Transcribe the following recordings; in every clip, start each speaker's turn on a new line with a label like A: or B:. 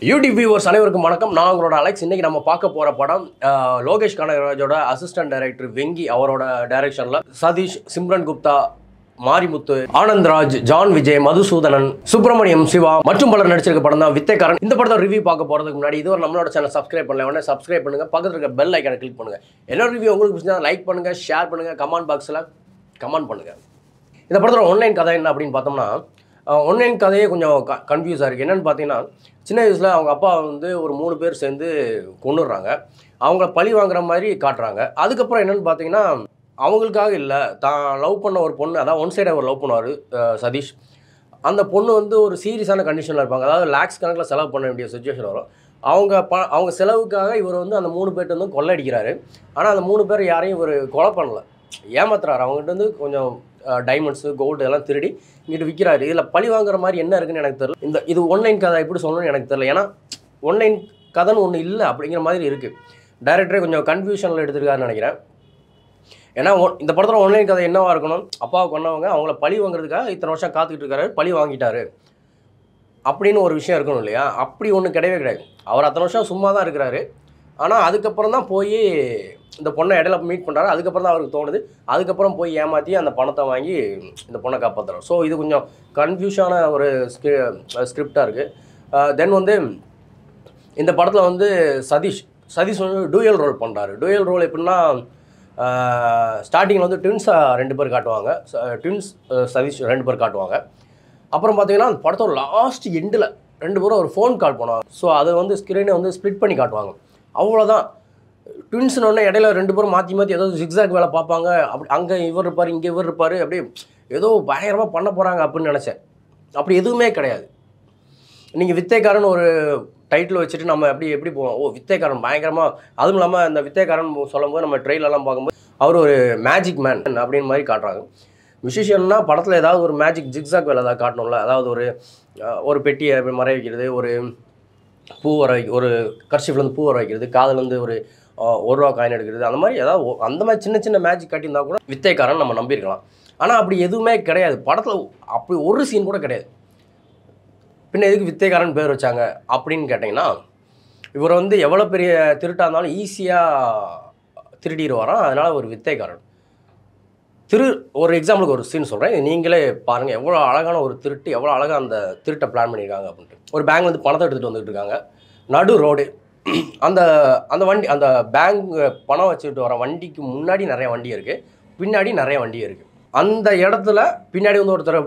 A: YouTube viewers அனைவருக்கும் வணக்கம். நான் உங்களோட அலெக்ஸ். இன்னைக்கு நம்ம பார்க்க போற படம் லோகேஷ் கனகராஜோட அசிஸ்டன்ட் டைரக்டர் வெங்கி அவரோட டைரக்ஷன்ல சதீஷ், சிம்ரன் குப்தா, மாரிமுத்து, ஆனந்த்ராஜ், ஜான் விஜய், மதுசூதனன், சுப்பிரமணியம் சிவா மற்றும் பலர் நடிச்சிருக்க படம் தான் வித்தைக்காரன். இந்த படத்தை ரிவ்யூ பார்க்க போறதுக்கு முன்னாடி இதுவரை நம்மளோட சேனல் சப்ஸ்கிரைப் பண்ணல, உடனே சப்ஸ்கிரைப் பண்ணுங்க, பக்கத்துல இருக்க பெல் ஐக்கானை கிளிக் பண்ணுங்க. என்னோட ரிவ்யூ உங்களுக்கு பிடிச்சா லைக் பண்ணுங்க, ஷேர் பண்ணுங்க, கமெண்ட் பாக்ஸ்ல கமெண்ட் பண்ணுங்க. இந்த படத்தோட ஆன்லைன் கதை என்ன அப்படின்னு பார்த்தோம்னா, ஆன்லைன் கதையே கொஞ்சம் கன்ஃபியூஸாக இருக்குது. என்னென்னு பார்த்தீங்கன்னா, சின்ன வயசில் அவங்க அப்பா வந்து ஒரு 3 பேர் சேர்ந்து கொண்டுடுறாங்க. அவங்கள பழி வாங்குற மாதிரி காட்டுறாங்க. அதுக்கப்புறம் என்னென்னு பார்த்தீங்கன்னா, அவங்களுக்காக இல்லை, தான் லவ் பண்ண ஒரு பொண்ணு, அதாவது ஒன் சைடாக ஒரு லவ் பண்ணுவார் சதீஷ். அந்த பொண்ணு வந்து ஒரு சீரியஸான கண்டிஷனில் இருப்பாங்க. அதாவது லேக்ஸ் கணக்கில் செலவு பண்ண வேண்டிய சுச்சுவேஷன் வரும். அவங்க செலவுக்காக இவர் வந்து அந்த 3 பேர்ட்டு வந்து கொள்ளையடிக்கிறாரு. ஆனால் அந்த 3 பேர் யாரையும் இவர் கொலை பண்ணல, ஏமாத்துறாரு. அவங்ககிட்ட வந்து கொஞ்சம் டைமண்ட்ஸு, கோல்டு இதெல்லாம் திருடி இங்கிட்டு விற்கிறாரு. இதில் பழி வாங்குற மாதிரி என்ன இருக்குன்னு எனக்கு தெரியல. இது ஒன்லைன் கதை எப்படி சொல்லணும்னு எனக்கு தெரியல. ஏன்னா ஒன்லைன் கதைன்னு ஒன்று இல்லை அப்படிங்கிற மாதிரி இருக்குது. டைரக்டரே கொஞ்சம் கன்ஃபியூஷனில் எடுத்துருக்காருன்னு நினைக்கிறேன். ஏன்னா இந்த படத்தில் ஒன்லைன் கதை என்னவாக இருக்கணும், அப்பாவை கொண்டவங்க அவங்கள பழி வாங்குறதுக்காக இத்தனை வருஷம் காத்துக்கிட்டு இருக்காரு, பழி வாங்கிட்டாரு அப்படின்னு ஒரு விஷயம் இருக்கணும் இல்லையா? அப்படி ஒன்று கிடையவே கிடையாது. அவர் அத்தனை வருஷம் சும்மா தான் இருக்கிறாரு. ஆனால் அதுக்கப்புறம் தான் போய் இந்த பொண்ணை இடையில மீட் பண்ணுறாரு. அதுக்கப்புறம் தான் அவருக்கு தோணுது. அதுக்கப்புறம் போய் ஏமாற்றி அந்த பணத்தை வாங்கி இந்த பொண்ணை காப்பாற்றுறாரு. ஸோ இது கொஞ்சம் கன்ஃபியூஷனான ஒரு ஸ்கிரிப்டாக இருக்குது. தென் வந்து இந்த படத்தில் வந்து சதீஷ் வந்து டூயல் ரோல் பண்ணுறாரு. டூயல் ரோல் எப்படின்னா, ஸ்டார்டிங்கில் வந்து ட்வின்ஸாக 2 பேர் காட்டுவாங்க. ட்வின்ஸ் சதீஷ் 2 பேர் காட்டுவாங்க. அப்புறம் பார்த்தீங்கன்னா அந்த படத்தோட லாஸ்ட் எண்டில் 2 பேரும் ஒரு ஃபோன் கால் பண்ணுவாங்க. ஸோ அதை வந்து ஸ்க்ரீனை வந்து ஸ்ப்ளிட் பண்ணி காட்டுவாங்க. அவ்வளோதான். ட்வின்ஸ்னு இடையில 2 பேரும் மாற்றி ஏதோ ஜிக்ஸாக் வேலை பார்ப்பாங்க. அப்படி அங்கே இவர் இருப்பார், இங்கே இவர் இருப்பார். அப்படியே ஏதோ பயங்கரமாக பண்ண போகிறாங்க அப்படின்னு நினச்சேன். அப்படி எதுவுமே கிடையாது. நீங்கள் வித்தைக்காரன் ஒரு டைட்டில் வச்சுட்டு நம்ம எப்படி போவோம், ஓ வித்தைக்காரன் பயங்கரமாக. அதுவும் இல்லாமல் இந்த வித்தைக்காரன் சொல்லும்போது நம்ம ட்ரெயிலெல்லாம் பார்க்கும்போது அவர் ஒரு மேஜிக் மேன் அப்படின்னு மாதிரி காட்டுறாங்க. மியூசிஷியன்னா படத்தில் ஏதாவது ஒரு மேஜிக் ஜிக்ஸாக் வேலை ஏதாவது காட்டணும்ல. அதாவது ஒரு பெட்டியை மறைய வைக்கிறது, பூ வர ஒரு கர்ஷிஃப்லேருந்து பூ வர வைக்கிறது, காதுலேருந்து ஒரு 1 ரூபா காயின் எடுக்கிறது, அந்த மாதிரி ஏதாவது அந்த மாதிரி சின்ன சின்ன மேஜிக் காட்டியிருந்தால் கூட வித்தைக்காரன் நம்ம நம்பியிருக்கலாம். ஆனால் அப்படி எதுவுமே கிடையாது படத்தில். அப்படி ஒரு சீன் கூட கிடையாது. பின்ன எதுக்கு வித்தைக்காரன் பேர் வச்சாங்க அப்படின்னு கேட்டிங்கன்னா, இவர் வந்து எவ்வளோ பெரிய திருட்டாக இருந்தாலும் ஈஸியாக திருடிடுவாராம். அதனால் ஒரு வித்தைக்காரன். ஒரு எக்ஸாம்பிளுக்கு ஒரு சீன் சொல்கிறேன், நீங்களே பாருங்கள். எவ்வளோ அழகான ஒரு திருட்டு, எவ்வளோ அழகாக அந்த திருட்டை பிளான் பண்ணியிருக்காங்க அப்படின்ட்டு. ஒரு பேங்க்லேருந்து பணத்தை எடுத்துகிட்டு வந்துட்டு இருக்காங்க. நடு ரோடு. அந்த வண்டி, அந்த பேங்க் பணம் வச்சுட்டு வர வண்டிக்கு முன்னாடி நிறைய வண்டி இருக்குது, பின்னாடி நிறைய வண்டி இருக்குது. அந்த இடத்துல பின்னாடி வந்து ஒருத்தரை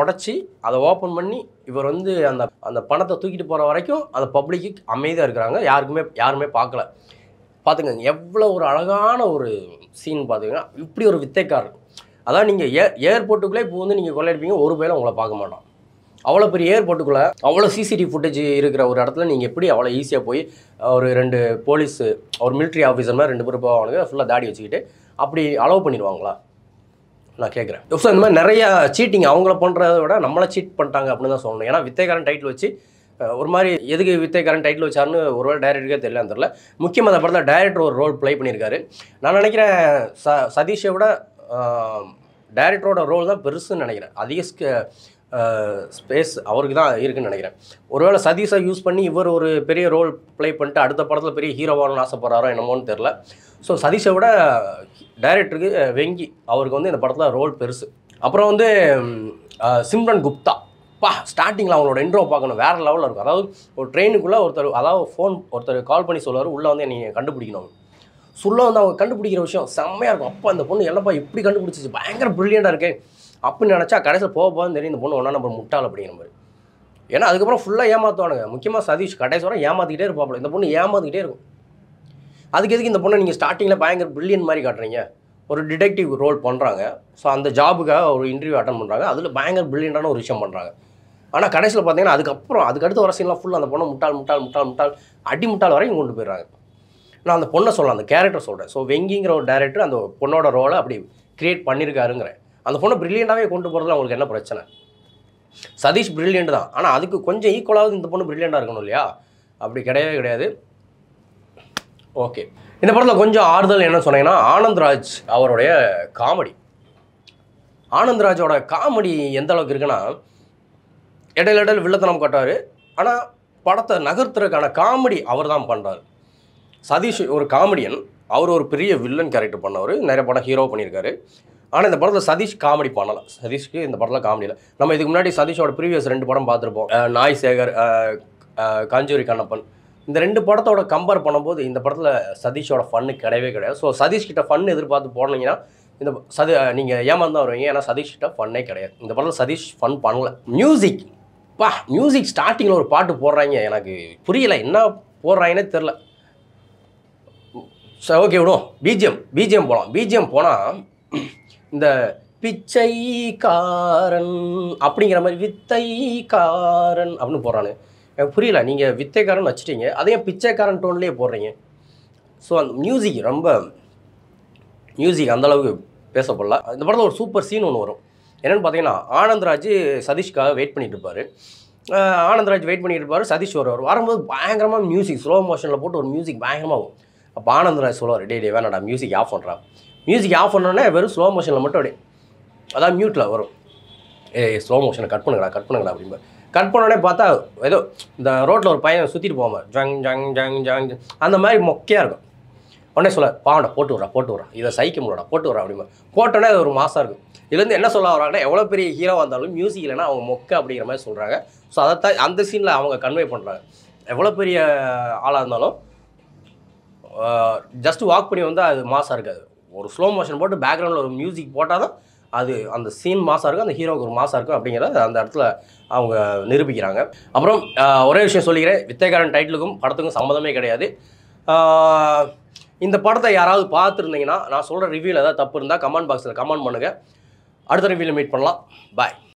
A: உடச்சி அதை ஓப்பன் பண்ணி இவர் வந்து அந்த பணத்தை தூக்கிட்டு போகிற வரைக்கும் அந்த பப்ளிக்கு அமைதியாக இருக்கிறாங்க. யாருமே பார்க்கல. பார்த்துக்கங்க எவ்வளோ ஒரு அழகான ஒரு சீன். பார்த்துக்கங்க இப்படி ஒரு வித்தைக்காரர். அதான் நீங்கள் ஏர்போர்ட்டுக்குள்ளே இப்போ வந்து நீங்கள் கொள்ளையடிப்பீங்க, ஒரு பேரும் உங்களை பார்க்க மாட்டோம். அவ்வளோ பெரிய ஏர்போர்ட்டுக்குள்ளே அவ்வளோ சிசிடிவி ஃபுட்டேஜ் இருக்கிற ஒரு இடத்துல நீங்கள் எப்படி அவ்வளோ ஈஸியாக போய் ஒரு 2 போலீஸு, ஒரு மிலிட்ரி ஆஃபீஸர் மாதிரி 2 பேர் போவானுங்க, ஃபுல்லாக தாடி வச்சுக்கிட்டு அப்படி அலோவ் பண்ணிடுவாங்களா நான் கேட்குறேன். ஸோ இந்த மாதிரி நிறையா சீட்டிங் அவங்கள பண்ணுறத விட நம்மளை சீட் பண்ணிட்டாங்க அப்படின்னு தான் சொல்லணும். ஏன்னா வித்தைக்காரன் டைட்டில் வச்சு ஒரு மாதிரி எதுக்கு வித்தைக்காரன் டைட்டில் வச்சாருன்னு ஒருவேளை டைரக்டருக்கே தெரியலன்னு தெரில. முக்கியமாக அந்த படத்தில் டைரக்டர் ஒரு ரோல் ப்ளே பண்ணியிருக்காரு. நான் நினைக்கிறேன் சதீஷை விட டைரக்டரோட ரோல் தான் பெருசுன்னு நினைக்கிறேன். அதிக ஸ்பேஸ் அவருக்கு தான் இருக்குதுன்னு நினைக்கிறேன். ஒருவேளை சதீஷை யூஸ் பண்ணி இவர் ஒரு பெரிய ரோல் ப்ளே பண்ணிட்டு அடுத்த படத்தில் பெரிய ஹீரோவானு ஆசைப்படுறாரோ என்னமோன்னு தெரில. ஸோ சதீஷை விட டைரக்டருக்கு வெங்கி அவருக்கு வந்து இந்த படத்தில் ரோல் பெருசு. அப்புறம் வந்து சிம்ரன் குப்தா, ஸ்டார்டிங்கில் அவங்களோட இன்ட்ரோ பார்க்கணும், வேறு லெவலில் இருக்கும். அதாவது ஒரு ட்ரெயினுக்குள்ளே ஒருத்தர் கால் பண்ணி சொல்லுவார், உள்ளே வந்து நீங்கள் கண்டுபிடிக்கணும் சொல்ல வந்து அவங்க கண்டுபிடிக்கிற விஷயம் செம்மையாக இருக்கும். அப்போ அந்த பொண்ணு எல்லாப்பா இப்படி கண்டுபிடிச்சிச்சு, பயங்கர ப்ரில்லியண்டாக இருக்குது அப்படின்னு நினச்சா கடைசியில் போகும்போது தெரியும் இந்த பொண்ணு 1ஆம் நம்பர் முட்டாள் அப்படிங்கிற மாதிரி. ஏன்னா அதுக்கப்புறம் ஃபுல்லாக ஏமாற்றுவானுங்க. முக்கியமாக சதீஷ் கடைசி வரை ஏமாற்றிக்கிட்டே இருப்பாப்புல. இந்த பொண்ணு ஏமாற்றிக்கிட்டே இருக்கும். அதுக்கு எதுக்கு இந்த பொண்ணை நீங்கள் ஸ்டார்டிங்கில் பயங்கர ப்ரில்லியன்ட் மாதிரி காட்டுறீங்க? ஒரு டிடெக்டிவ் ரோல் பண்ணுறாங்க. ஸோ அந்த ஜாபுக்காக ஒரு இன்டர்வியூ அட்டன் பண்ணுறாங்க. அதில் பயங்கர ப்ரில்லியண்டான ஒரு விஷயம் பண்ணுறாங்க. ஆனால் கடைசியில் பார்த்தீங்கன்னா அதுக்கடுத்து வர சீன்லாம் ஃபுல்லாக அந்த பொண்ணை முட்டாள் அடி முட்டாள் வரைக்கும் கொண்டு போயிடுறாங்க. நான் அந்த பொண்ணை சொல்கிறேன், அந்த கேரக்டர் சொல்கிறேன். ஸோ வெங்கிங்கிற ஒரு டைரக்டர் அந்த பொண்ணோட ரோலை அப்படி க்ரியேட் பண்ணியிருக்காருங்கிறேன். அந்த பொண்ணை ப்ரில்லியண்டாகவே கொண்டு போகிறதுல அவங்களுக்கு என்ன பிரச்சனை? சதீஷ் ப்ரில்லியண்ட் தான், ஆனால் அதுக்கு கொஞ்சம் ஈக்குவலாவது இந்த பொண்ணு ப்ரில்லியண்டாக இருக்கணும் இல்லையா? அப்படி கிடையாது. ஓகே, இந்த படத்தில் கொஞ்சம் ஆறுதல் என்ன சொன்னீங்கன்னா, ஆனந்த்ராஜ் அவருடைய காமெடி. ஆனந்த்ராஜோட காமெடி எந்த அளவுக்கு இருக்குன்னா, இடையில வில்லத்தனம் காட்டுவார். ஆனால் படத்தை நகர்த்துறதுக்கான காமெடி அவர் தான் பண்ணுறாரு. சதீஷ் ஒரு காமெடியன், அவர் ஒரு பெரிய வில்லன் கேரக்டர் பண்ணவர், நிறைய படம் ஹீரோ பண்ணியிருக்காரு. ஆனால் இந்த படத்தில் சதீஷ் காமெடி பண்ணலை. சதீஷ்க்கு இந்த படத்தில் காமெடி இல்லை. நம்ம இதுக்கு முன்னாடி சதீஷோட ப்ரீவியஸ் 2 படம் பார்த்துருப்போம். நாய் சேகர், காஞ்சூரி கண்ணப்பன். இந்த 2 படத்தோட கம்பேர் பண்ணும்போது இந்த படத்தில் சதீஷோட ஃபன்னு கிடையவே கிடையாது. ஸோ சதீஷ் கிட்ட ஃபன் எதிர்பார்த்து போனீங்கன்னா இந்த நீங்கள் ஏமாந்து தான் வருவீங்க. ஏன்னா சதீஷ் கிட்ட ஃபன்னே கிடையாது. இந்த படத்தில் சதீஷ் ஃபன் பண்ணல. மியூசிக் ஸ்டார்டிங்கில் ஒரு பாட்டு போடுறாங்க, எனக்கு புரியலை என்ன போடுறாங்கன்னே தெரில. சரி, ஓகே விடும். பிஜிஎம் போகலாம். பிஜிஎம் போனால் இந்த பிச்சைக்காரன் அப்படிங்கிற மாதிரி வித்தைக்காரன் அப்படின்னு போடுறானு எனக்கு புரியல. நீங்கள் வித்தைக்காரன் வச்சுட்டீங்க, அதையும் பிச்சைக்காரன் டோன்லேயே போடுறீங்க. ஸோ அந்த மியூசிக் அந்தளவுக்கு பேசப்படல. இந்த படத்தில் ஒரு சூப்பர் சீன் ஒன்று வரும். என்னென்னு பார்த்தீங்கன்னா, ஆனந்த்ராஜ் சதீஷ்காக வெயிட் பண்ணிட்டு இருப்பார். சதீஷ் வரும்போது பயங்கரமாக மியூசிக் ஸ்லோ மோஷனில் போட்டு ஒரு மியூசிக் பயங்கரமாக வரும். அப்போ ஆனந்த்ராஜ் சொல்லுவார், டே வேணாடா மியூசிக் ஆஃப் பண்ணுறான். மியூசிக் ஆஃப் பண்ணோன்னே வெறும் ஸ்லோ மோஷனில் மட்டும் அப்படியே அதான் மியூட்டில் வரும். ஸ்லோ மோஷனை கட் பண்ணுங்கடா அப்படின்பா. கட் பண்ணோடனே பார்த்தா ஏதோ இந்த ரோட்டில் ஒரு பையன் சுற்றிட்டு போவாங்க, ஜங் ஜங் ஜங் ஜங் அந்த மாதிரி மொக்கையாக இருக்கும். உடனே சொல்ல பாவண்டா போட்டு விட்றா இதை சைக்க முடியடா போட்டு விட்றா அப்படிமா. போட்டோன்னே அது ஒரு மாசாக இருக்கும். இதுலேருந்து என்ன சொல்ல வராங்கன்னா, எவ்வளோ பெரிய ஹீரோவாக இருந்தாலும் மியூசிக் இல்லைன்னா அவங்க மொக்கை அப்படிங்கிற மாதிரி சொல்கிறாங்க. ஸோ அதைத்தான் அந்த சீனில் அவங்க கன்வே பண்ணுறாங்க. எவ்வளோ பெரிய ஆளாக இருந்தாலும் ஜஸ்ட் வாக் பண்ணி வந்தால் அது மாசாக இருக்காது. ஒரு ஸ்லோ மோஷன் போட்டு பேக்ரவுண்டில் ஒரு மியூசிக் போட்டால் தான் அது அந்த சீன் மாசாக இருக்கும், அந்த ஹீரோவுக்கு ஒரு மாசாக இருக்கும் அப்படிங்கிறத அந்த இடத்துல அவங்க நிரூபிக்கிறாங்க. அப்புறம் ஒரே விஷயம் சொல்லிக்கிறேன், வித்தைக்காரன் டைட்டிலுக்கும் படத்துக்கும் சம்மந்தமே கிடையாது. இந்த படத்தை யாராவது பார்த்துருந்தீங்கன்னா, நான் சொல்கிற ரிவ்யூவில் ஏதாவது தப்பு இருந்தால் கமெண்ட் பாக்ஸில் கமெண்ட் பண்ணுங்கள். அடுத்த ரிவ்யூவில் மீட் பண்ணலாம். பாய்.